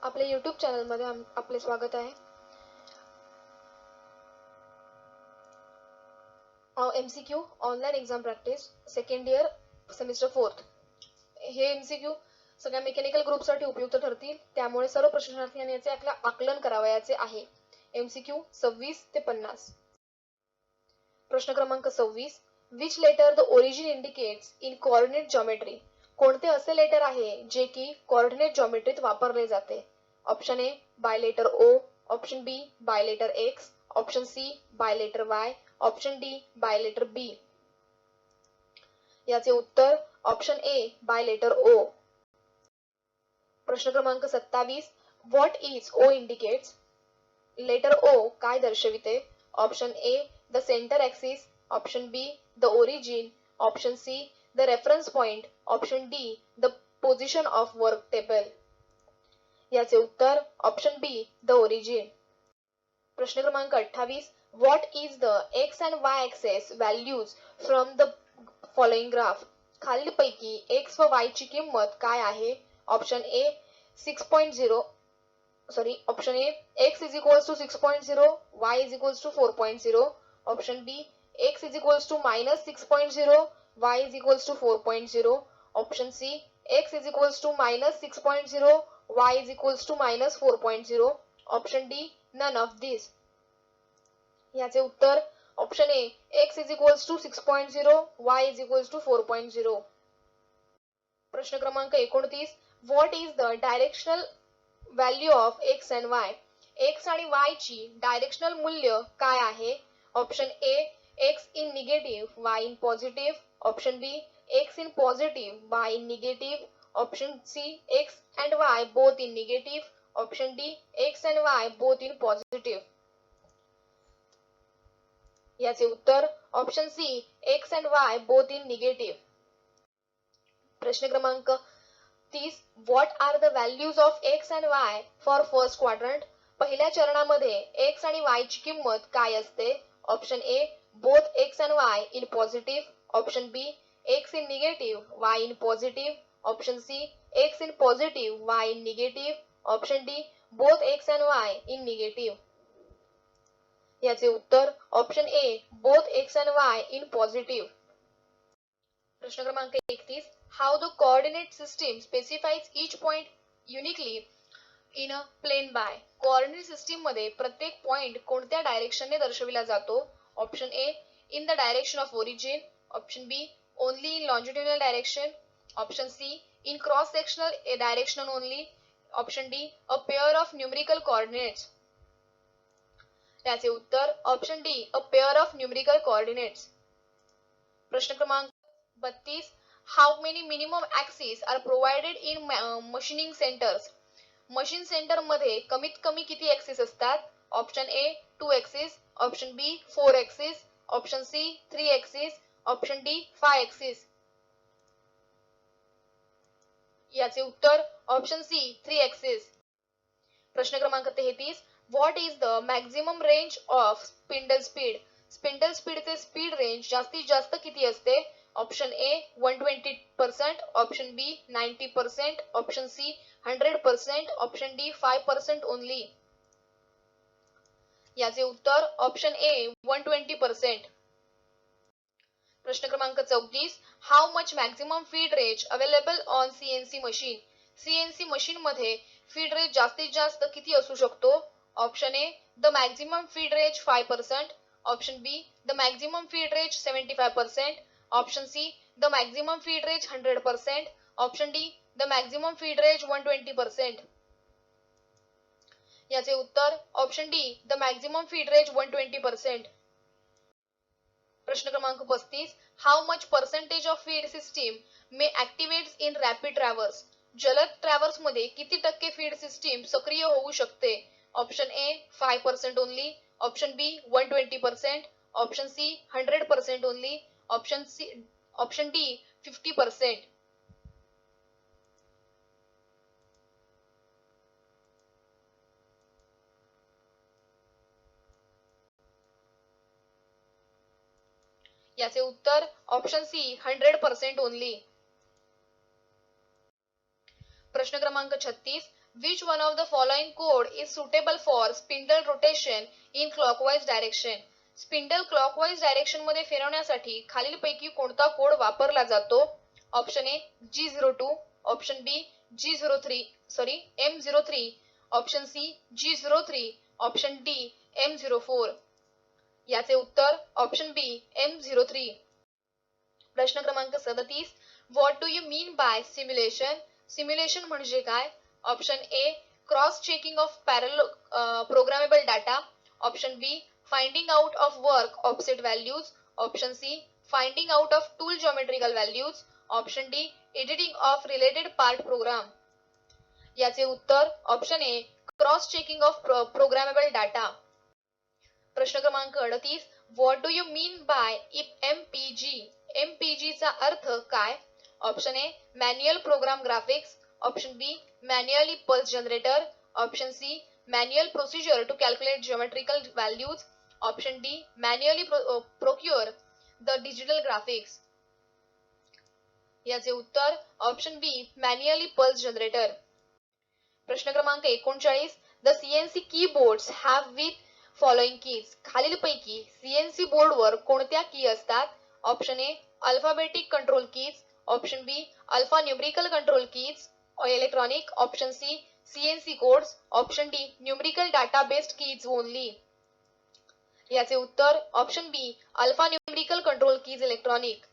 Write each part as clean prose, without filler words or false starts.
आपल्या YouTube चॅनलमध्ये आपले स्वागत आहे. MCQ online exam practice second year semester 4. हे MCQ सगळ्या मेकॅनिकल ग्रुपसाठी उपयुक्त ठरतील, त्यामुळे सर्व प्रशिक्षणार्थींनी याचे आकलन करावयाचे आहे. MCQ 26 ते 50. प्रश्न क्रमांक 26. Which letter the origin indicates in coordinate geometry? कोणते असे लेटर आहे जे की कोऑर्डिनेट जॉमेट्रीत वापरले जाते? Option A by letter O, option B by letter X, option C by letter Y, option D by letter B. याचे उत्तर option A by letter O. प्रश्न क्रमांक 27. What is O indicates? Letter O काय दर्शविते? Option A the centre axis, option B the origin, option C the reference point, option D the position of work table. याचे उत्तर option B the origin. प्रश्न क्रमांक 28. What is the x and Y axis values from the following graph? खालीलपैकी x व Y ची किंमत काय आहे? Option A 6.0 option A x is equals to 6.0, y is equals to 4.0, option B x is equals to minus 6.0, y is equals to 4.0, option C x is equals to minus 6.0, y is equals to minus 4.0, option D none of these. याचे उत्तर option A x is equals to 6.0, y is equals to 4.0. प्रश्न क्रमांक 29. What is the directional value of X and Y? X आणि Y ची directional मूल्य काय आहे? Option A X in negative, Y in positive, option B X in positive, Y in negative, option C X and Y both in negative, option D X and Y both in positive. याचे उत्तर option C X and Y both in negative. प्रश्न क्रमांक 30. What are the values of X and Y for first quadrant? पहिल्या चरणामध्ये X आणि Y ची किंमत काय असते? Option A both X and Y in positive, option B X in negative, Y in positive, option C X in positive, Y in negative, option D both X and Y in negative. याचे उत्तर option A both X and Y in positive. प्रश्न क्रमांक 31. How the coordinate system specifies each point uniquely in a plane by? Coordinate system मध्ये प्रत्येक point कोणत्या डायरेक्शनने दर्शविला जातो? Option A in the direction of origin, option B only in longitudinal direction, option C in cross sectional direction only, option D a pair of numerical coordinates. याचे उत्तर option D a pair of numerical coordinates. प्रश्न क्रमांक 32. How many minimum axis are provided in machining centres? Machine centre मध्ये कमीत कमी किती axis असतात? Option ए 2 axis, option B 4 axis, option C 3 axis, option D 5 axis. याचे उत्तर ऑप्शन सी 3 ऍक्सिस. प्रश्न क्रमांक 33. What is the maximum range of spindle speed? Spindle स्पीडचे स्पीड रेंज जास्तीत जास्त किती असते? Option A 120%, option B 90%, option C 100%, option D 5% only. याचे उत्तर ऑप्शन ए 120%. प्रश्न क्रमांक 34. How much maximum feed range available on CNC machine? CNC machine मध्ये फीड रेंज जास्तीत जास्त किती असू शकतो? Option A the maximum feed range 5%, option B the maximum feed range 75%, option C the maximum feed range 100%, option D the maximum feed range 120%. याचे उत्तर option D the maximum feed range 120%. प्रश्न क्रमांक 35. How much percentage of feed system may activates in rapid traverse? जलद traverse मध्ये किती टक्के feed system सक्रिय होऊ शकते? Option A 5% only, option B 120%, option C 100% only, option D 50%. याचे उत्तर ऑप्शन सी 100% ओनली. प्रश्न क्रमांक 36. which one of the following code is suitable for spindle rotation in clockwise direction? Spindle clockwise direction मध्ये फिरवण्यासाठी खालीलपैकी कोणता कोड वापरला जातो? Option A G02, option B M03, option C G03, option D M04. याचे उत्तर ऑप्शन बी M03. प्रश्न क्रमांक 37. What do you mean by simulation? Simulation म्हणजे काय? Option A cross checking of parallel programmable data, option B finding out of work offset values, option C finding out of tool geometrical values, option D editing of related part program. याचे उत्तर option A cross checking of programmable data. प्रश्न क्रमांक 38. What do you mean by MPG? MPG चा अर्थ काय? Option A manual program graphics, option B manual pulse generator, option C manual procedure to calculate geometrical values, option D manually procure the digital graphics. याचे उत्तर option B manually pulse generator. प्रश्न क्रमांक 39. The CNC keyboards have with following keys. खालीलपैकी CNC बोर्डवर कोणत्या की असतात? Option A alphabetic control keys, option B alpha numerical control keys electronic, option C CNC codes, option D numerical data based keys only. याचे उत्तर option B alpha numerical control keys electronic.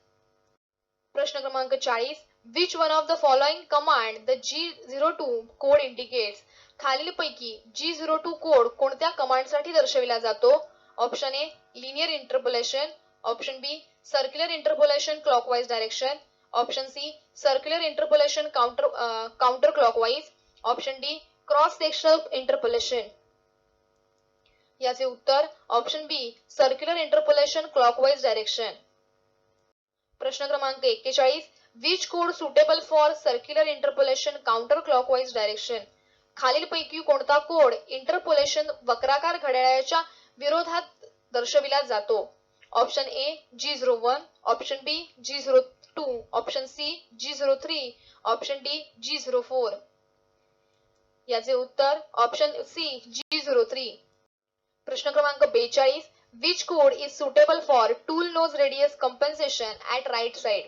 प्रश्न क्रमांक 40. Which one of the following command the G02 code indicates? खालीलपैकी G02 code कोणत्या कमांडसाठी दर्शविला जातो? Option A linear interpolation, option B circular interpolation clockwise direction, option C circular interpolation counter clockwise, option D cross sectional interpolation. याचे उत्तर option B circular interpolation clockwise direction. प्रश्न क्रमांक 41. Which code suitable for circular interpolation counter clockwise direction? खालीलपैकी कोणता code interpolation वक्राकार घड्याळाच्या विरोधात दर्शविला जातो? Option A G01, option B G02, option C G03, option D G04. याचे उत्तर ऑप्शन सी G03. प्रश्न क्रमांक 42. Which code is suitable for tool nose radius compensation at right side?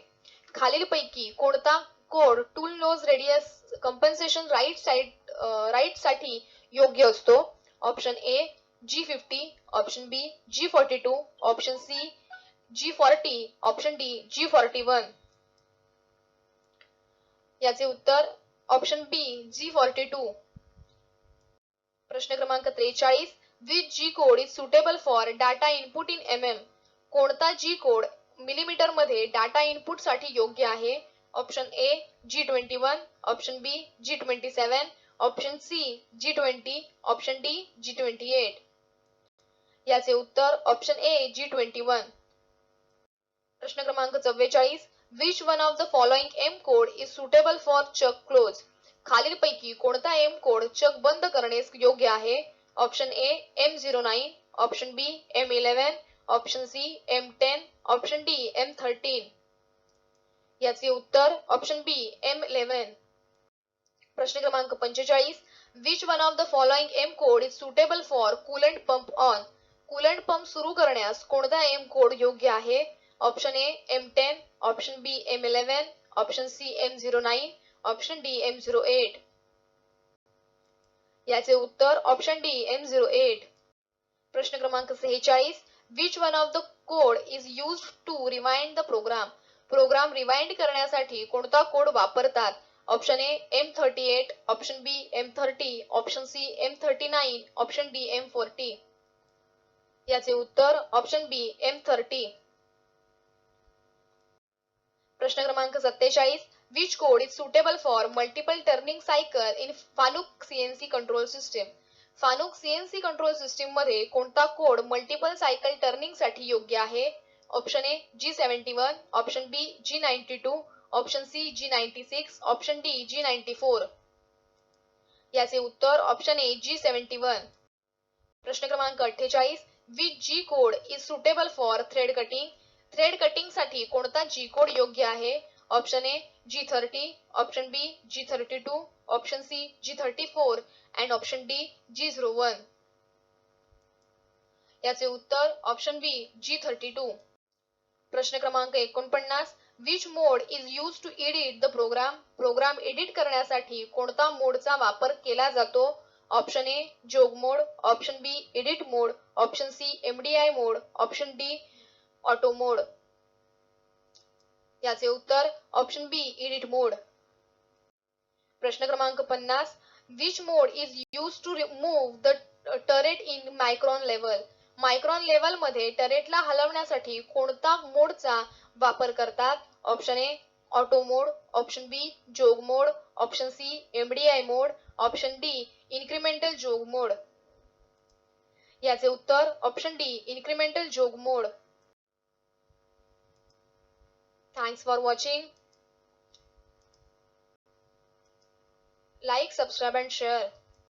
खालीलपैकी कोणता code tool nose radius compensation right साठी योग्य असतो? Option A G50, option B G42, option C G40, option D G41. याचे उत्तर option B G42. प्रश्न क्रमांक 43. Which G code is suitable for data input in MM? कोणता G code millimetre मध्ये data input साठी योग्य आहे? Option A G21, option B G27, option C G20, option D G28. याचे उत्तर ऑप्शन ए G21. प्रश्न क्रमांक 44. Which one of the following M code is suitable for chuck close? खालीलपैकी कोणता M कोड चक बंद करण्यास योग्य आहे? Option A M09, option B M11, option C M10, option D M13. याचे उत्तर ऑप्शन बी M11. प्रश्न क्रमांक 45. Which one of the following M code is suitable for coolant pump on? Coolant pump सुरू करण्यास कोणता M कोड योग्य आहे? Option A M10, option B M11, option C M09, option D M08. याचे उत्तर option D M08. प्रश्न क्रमांक 46. Which one of the code is used to rewind the program? Program rewind करण्यासाठी कोणता कोड वापरतात? Option A M38, option B M30, option C M39, option D M40. याचे उत्तर option B M30. प्रश्न क्रमांक 47. Which code is suitable for multiple turning cycle in Fanuc CNC control system? Fanuc CNC control system मध्ये कोणता code multiple cycle turning साठी योग्य आहे? Option A G71, option B G92, option C G96, option D G94. याचे उत्तर option A G71. प्रश्न क्रमांक 48. Which G code is suitable for thread cutting? Thread cutting साठी कोणता G कोड योग्य आहे? Option A G30, option B G32, option C G34 and option D G01. याचे उत्तर ऑप्शन बी G32. प्रश्न क्रमांक 49. Which mode is use to edit the program. Programme edit करण्यासाठी कोणता मोडचा वापर केला जातो. Option A jog mode, option B edit mode, option C MDI mode, option D auto mode. याचे उत्तर ऑप्शन बी एडिट मोड. प्रश्न क्रमांक 50. Which mode is use to remove the turret in micron level. Micron level मध्ये टरेटला हलवण्यासाठी कोणता मोडचा वापर करतात. Option A auto mode, option B jog mode, option C MDI mode, option D incremental jog मोड. याचे उत्तर option D incremental jog mode. Thanks for watching. Like, subscribe and share.